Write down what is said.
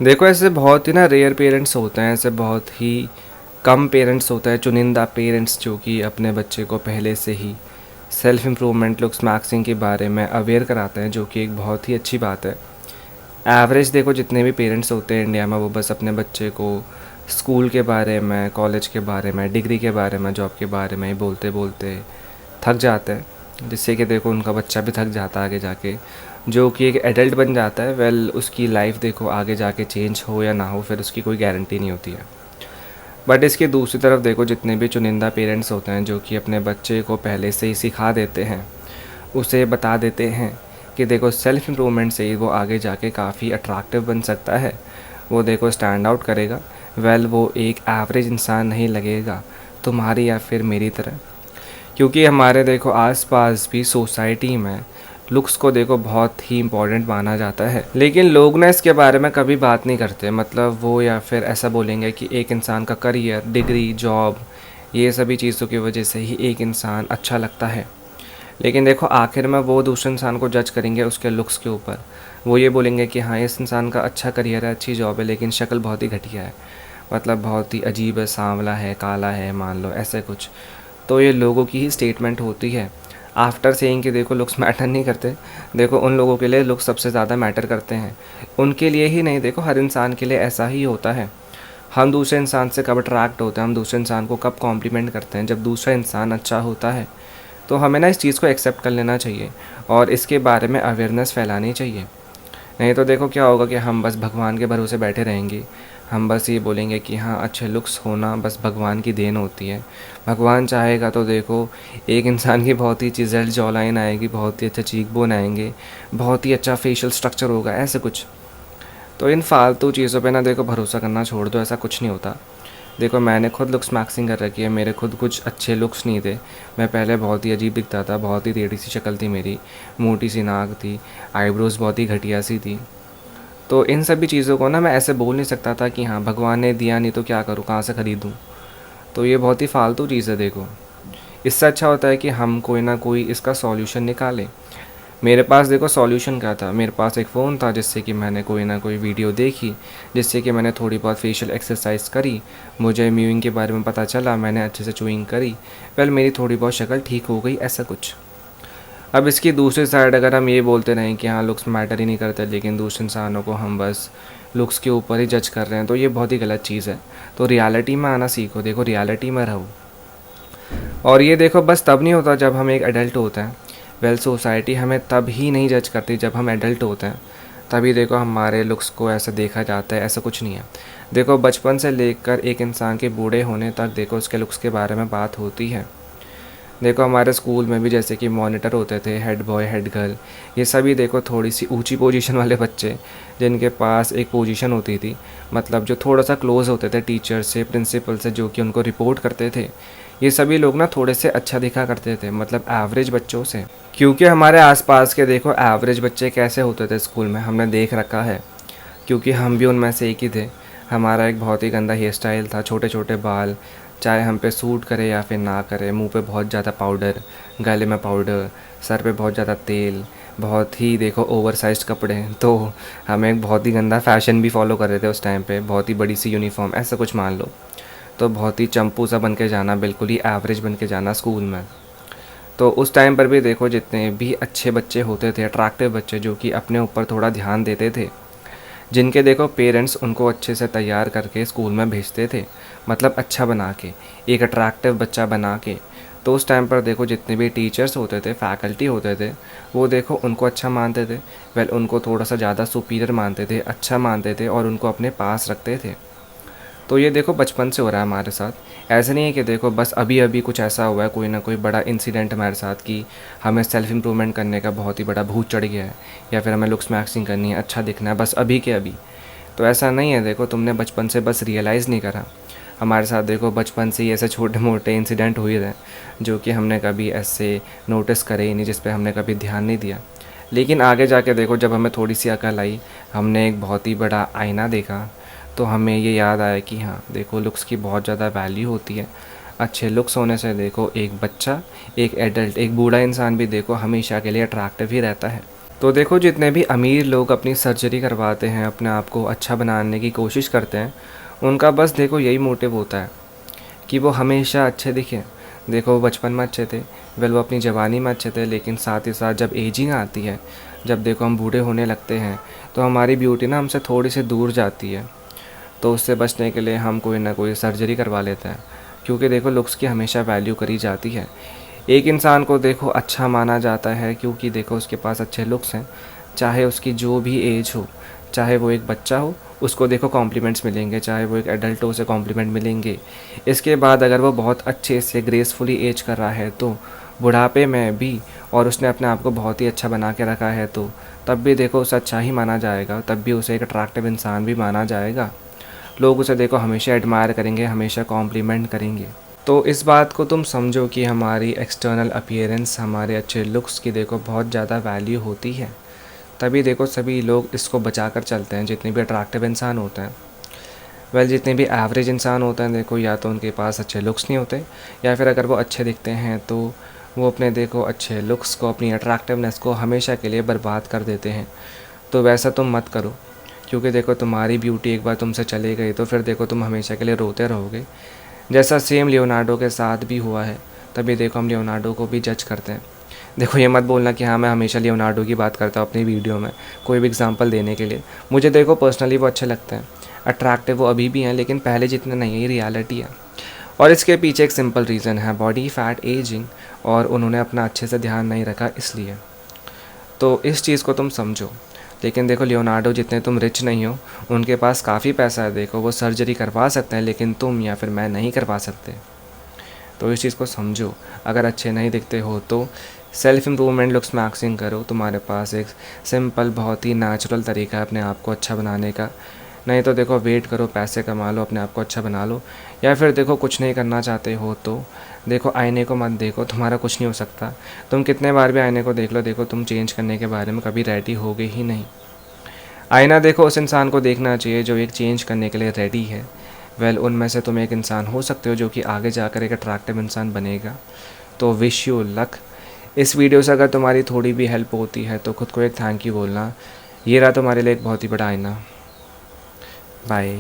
देखो ऐसे बहुत ही ना रेयर पेरेंट्स होते हैं, ऐसे बहुत ही कम पेरेंट्स होते हैं, चुनिंदा पेरेंट्स जो कि अपने बच्चे को पहले से ही सेल्फ इम्प्रूवमेंट लुक्स मैक्सिंग के बारे में अवेयर कराते हैं, जो कि एक बहुत ही अच्छी बात है। एवरेज देखो जितने भी पेरेंट्स होते हैं इंडिया में, वो बस अपने बच्चे को स्कूल के बारे में, कॉलेज के बारे में, डिग्री के बारे में, जॉब के बारे में बोलते बोलते थक जाते हैं, जिससे कि देखो उनका बच्चा भी थक जाता है आगे जाके, जो कि एक एडल्ट बन जाता है। वेल उसकी लाइफ देखो आगे जाके चेंज हो या ना हो, फिर उसकी कोई गारंटी नहीं होती है। बट इसकी दूसरी तरफ देखो जितने भी चुनिंदा पेरेंट्स होते हैं जो कि अपने बच्चे को पहले से ही सिखा देते हैं, उसे बता देते हैं कि देखो सेल्फ इम्प्रूवमेंट से ही वो आगे जाके काफ़ी अट्रैक्टिव बन सकता है, वो देखो स्टैंड आउट करेगा। वेल वो एक एवरेज इंसान नहीं लगेगा तुम्हारी या फिर मेरी तरह, क्योंकि हमारे देखो आसपास भी सोसाइटी में लुक्स को देखो बहुत ही इम्पोर्टेंट माना जाता है, लेकिन लोग ना इसके बारे में कभी बात नहीं करते। मतलब वो या फिर ऐसा बोलेंगे कि एक इंसान का करियर, डिग्री, जॉब, ये सभी चीज़ों की वजह से ही एक इंसान अच्छा लगता है। लेकिन देखो आखिर में वो दूसरे इंसान को जज करेंगे उसके लुक्स के ऊपर। वो ये बोलेंगे कि हाँ इस इंसान का अच्छा करियर है, अच्छी जॉब है, लेकिन शक्ल बहुत ही घटिया है, मतलब बहुत ही अजीब है, सांवला है, काला है, मान लो ऐसे कुछ। तो ये लोगों की ही स्टेटमेंट होती है आफ्टर सेइंग कि देखो लुक्स मैटर नहीं करते। देखो उन लोगों के लिए लुक्स सबसे ज़्यादा मैटर करते हैं, उनके लिए ही नहीं, देखो हर इंसान के लिए ऐसा ही होता है। हम दूसरे इंसान से कब अट्रैक्ट होते हैं, हम दूसरे इंसान को कब कॉम्प्लीमेंट करते हैं, जब दूसरा इंसान अच्छा होता है। तो हमें ना इस चीज़ को एक्सेप्ट कर लेना चाहिए और इसके बारे में अवेयरनेस फैलानी चाहिए। नहीं तो देखो क्या होगा कि हम बस भगवान के भरोसे बैठे रहेंगे, हम बस ये बोलेंगे कि हाँ अच्छे लुक्स होना बस भगवान की देन होती है। भगवान चाहेगा तो देखो एक इंसान की बहुत ही चिज़ल्ड जॉ लाइन आएगी, बहुत ही अच्छा चीक बोन आएंगे, बहुत ही अच्छा फेशियल स्ट्रक्चर होगा, ऐसे कुछ। तो इन फालतू चीज़ों पे ना देखो भरोसा करना छोड़ दो, ऐसा कुछ नहीं होता। देखो मैंने खुद लुक्स मैक्सिंग कर रखी है, मेरे खुद कुछ अच्छे लुक्स नहीं थे। मैं पहले बहुत ही अजीब दिखता था, बहुत ही टेढ़ी सी शक्ल थी मेरी, मोटी सी नाक थी, आईब्रोज़ बहुत ही घटिया सी थी। तो इन सभी चीज़ों को ना मैं ऐसे बोल नहीं सकता था कि हाँ भगवान ने दिया नहीं तो क्या करूँ, कहाँ से ख़रीदूँ। तो ये बहुत ही फ़ालतू चीज़ है देखो। इससे अच्छा होता है कि हम कोई ना कोई इसका सॉल्यूशन निकालें। मेरे पास देखो सॉल्यूशन क्या था, मेरे पास एक फ़ोन था जिससे कि मैंने कोई ना कोई वीडियो देखी, जिससे कि मैंने थोड़ी बहुत फेशियल एक्सरसाइज करी, मुझे म्यूइंग के बारे में पता चला, मैंने अच्छे से चूइंग करी, वेल मेरी थोड़ी बहुत शक्ल ठीक हो गई, ऐसा कुछ। अब इसकी दूसरी साइड अगर हम ये बोलते रहें कि हाँ लुक्स मैटर ही नहीं करते, लेकिन दूसरे इंसानों को हम बस लुक्स के ऊपर ही जज कर रहे हैं, तो ये बहुत ही गलत चीज़ है। तो रियलिटी में आना सीखो, देखो रियलिटी में रहो। और ये देखो बस तब नहीं होता जब हम एक एडल्ट होते हैं। वेल सोसाइटी हमें तब ही नहीं जज करती जब हम एडल्ट होते हैं, तभी देखो हमारे लुक्स को ऐसा देखा जाता है, ऐसा कुछ नहीं है। देखो बचपन से लेकर एक इंसान के बूढ़े होने तक देखो उसके लुक्स के बारे में बात होती है। देखो हमारे स्कूल में भी जैसे कि मॉनिटर होते थे, हेड बॉय, हेड गर्ल, ये सभी देखो थोड़ी सी ऊंची पोजीशन वाले बच्चे, जिनके पास एक पोजीशन होती थी, मतलब जो थोड़ा सा क्लोज होते थे टीचर से, प्रिंसिपल से, जो कि उनको रिपोर्ट करते थे। ये सभी लोग ना थोड़े से अच्छा दिखा करते थे, मतलब एवरेज बच्चों से। क्योंकि हमारे आसपास के देखो एवरेज बच्चे कैसे होते थे स्कूल में, हमने देख रखा है, क्योंकि हम भी उनमें से एक ही थे। हमारा एक बहुत ही गंदा हेयर स्टाइल था, छोटे छोटे बाल, चाहे हम पे सूट करे या फिर ना करे, मुंह पे बहुत ज़्यादा पाउडर, गले में पाउडर, सर पे बहुत ज़्यादा तेल, बहुत ही देखो ओवर साइज्ड कपड़े। तो हम एक बहुत ही गंदा फ़ैशन भी फॉलो कर रहे थे उस टाइम पे, बहुत ही बड़ी सी यूनिफॉर्म, ऐसा कुछ मान लो। तो बहुत ही चंपू सा बन के जाना, बिल्कुल ही एवरेज बन के जाना स्कूल में। तो उस टाइम पर भी देखो जितने भी अच्छे बच्चे होते थे, अट्रैक्टिव बच्चे जो कि अपने ऊपर थोड़ा ध्यान देते थे, जिनके देखो पेरेंट्स उनको अच्छे से तैयार करके स्कूल में भेजते थे, मतलब अच्छा बना के, एक अट्रैक्टिव बच्चा बना के। तो उस टाइम पर देखो जितने भी टीचर्स होते थे, फैकल्टी होते थे, वो देखो उनको अच्छा मानते थे। वेल उनको थोड़ा सा ज़्यादा सुपीरियर मानते थे, अच्छा मानते थे और उनको अपने पास रखते थे। तो ये देखो बचपन से हो रहा है हमारे साथ। ऐसा नहीं है कि देखो बस अभी अभी कुछ ऐसा हुआ है, कोई ना कोई बड़ा इंसिडेंट हमारे साथ कि हमें सेल्फ इम्प्रूवमेंट करने का बहुत ही बड़ा भूत चढ़ गया है, या फिर हमें लुक्स मैक्सिंग करनी है, अच्छा दिखना है, बस अभी के अभी। तो ऐसा नहीं है, देखो तुमने बचपन से बस रियलाइज़ नहीं करा। हमारे साथ देखो बचपन से ही ऐसे छोटे मोटे इंसिडेंट हुए थे जो कि हमने कभी ऐसे नोटिस करे ही नहीं, जिस पे हमने कभी ध्यान नहीं दिया। लेकिन आगे जाके देखो जब हमें थोड़ी सी अकल आई, हमने एक बहुत ही बड़ा आईना देखा, तो हमें ये याद आया कि हाँ देखो लुक्स की बहुत ज़्यादा वैल्यू होती है। अच्छे लुक्स होने से देखो एक बच्चा, एक एडल्ट, एक बूढ़ा इंसान भी देखो हमेशा के लिए अट्रैक्टिव ही रहता है। तो देखो जितने भी अमीर लोग अपनी सर्जरी करवाते हैं, अपने आप को अच्छा बनाने की कोशिश करते हैं, उनका बस देखो यही मोटिव होता है कि वो हमेशा अच्छे दिखें। देखो वो बचपन में अच्छे थे, वेल वो अपनी जवानी में अच्छे थे, लेकिन साथ ही साथ जब एजिंग आती है, जब देखो हम बूढ़े होने लगते हैं, तो हमारी ब्यूटी ना हमसे थोड़ी सी दूर जाती है। तो उससे बचने के लिए हम कोई ना कोई सर्जरी करवा लेते हैं, क्योंकि देखो लुक्स की हमेशा वैल्यू करी जाती है। एक इंसान को देखो अच्छा माना जाता है क्योंकि देखो उसके पास अच्छे लुक्स हैं, चाहे उसकी जो भी एज हो, चाहे वो एक बच्चा हो, उसको देखो कॉम्प्लीमेंट्स मिलेंगे, चाहे वो एक एडल्ट हो, उसे कॉम्प्लीमेंट मिलेंगे। इसके बाद अगर वो बहुत अच्छे से ग्रेसफुली एज कर रहा है तो बुढ़ापे में भी, और उसने अपने आप को बहुत ही अच्छा बना के रखा है, तो तब भी देखो उसे अच्छा ही माना जाएगा, तब भी उसे एक अट्रैक्टिव इंसान भी माना जाएगा। लोग उसे देखो हमेशा एडमायर करेंगे, हमेशा कॉम्प्लीमेंट करेंगे। तो इस बात को तुम समझो कि हमारी एक्सटर्नल अपीयरेंस, हमारे अच्छे लुक्स की देखो बहुत ज़्यादा वैल्यू होती है। तभी देखो सभी लोग इसको बचा कर चलते हैं, जितने भी अट्रैक्टिव इंसान होते हैं। वेल जितने भी एवरेज इंसान होते हैं देखो, या तो उनके पास अच्छे लुक्स नहीं होते, या फिर अगर वो अच्छे दिखते हैं तो वो अपने देखो अच्छे लुक्स को, अपनी अट्रैक्टिवनेस को हमेशा के लिए बर्बाद कर देते हैं। तो वैसा तुम मत करो, क्योंकि देखो तुम्हारी ब्यूटी एक बार तुमसे चली गई तो फिर देखो तुम हमेशा के लिए रोते रहोगे। जैसा सेम लियोनार्डो के साथ भी हुआ है, तभी देखो हम लियोनार्डो को भी जज करते हैं। देखो ये मत बोलना कि हाँ मैं हमेशा लियोनार्डो की बात करता हूँ अपनी वीडियो में कोई भी एग्जांपल देने के लिए। मुझे देखो पर्सनली वो अच्छे लगते हैं, अट्रैक्टिव वो अभी भी हैं, लेकिन पहले जितने नहीं है, ये रियलिटी है। और इसके पीछे एक सिंपल रीज़न है, बॉडी फैट, एजिंग, और उन्होंने अपना अच्छे से ध्यान नहीं रखा इसलिए। तो इस चीज़ को तुम समझो। लेकिन देखो लियोनार्डो जितने तुम रिच नहीं हो, उनके पास काफ़ी पैसा है, देखो वो सर्जरी करवा सकते हैं, लेकिन तुम या फिर मैं नहीं करवा सकते। तो इस चीज़ को समझो। अगर अच्छे नहीं दिखते हो तो सेल्फ इम्प्रूवमेंट लुक्स मैक्सिंग करो। तुम्हारे पास एक सिंपल, बहुत ही नेचुरल तरीका है अपने आप को अच्छा बनाने का। नहीं तो देखो वेट करो, पैसे कमा लो, अपने आप को अच्छा बना लो। या फिर देखो कुछ नहीं करना चाहते हो तो देखो आईने को मत देखो, तुम्हारा कुछ नहीं हो सकता। तुम कितने बार भी आईने को देख लो, देखो तुम चेंज करने के बारे में कभी रेडी होगे ही नहीं। आईना देखो उस इंसान को देखना चाहिए जो एक चेंज करने के लिए रेडी है। वेल उनमें से तुम एक इंसान हो सकते हो जो कि आगे जाकर एक अट्रैक्टिव इंसान बनेगा। तो विश यू लक। इस वीडियो से अगर तुम्हारी थोड़ी भी हेल्प होती है तो खुद को एक थैंक यू बोलना। ये रहा तुम्हारे लिए एक बहुत ही बड़ा आईना। बाय।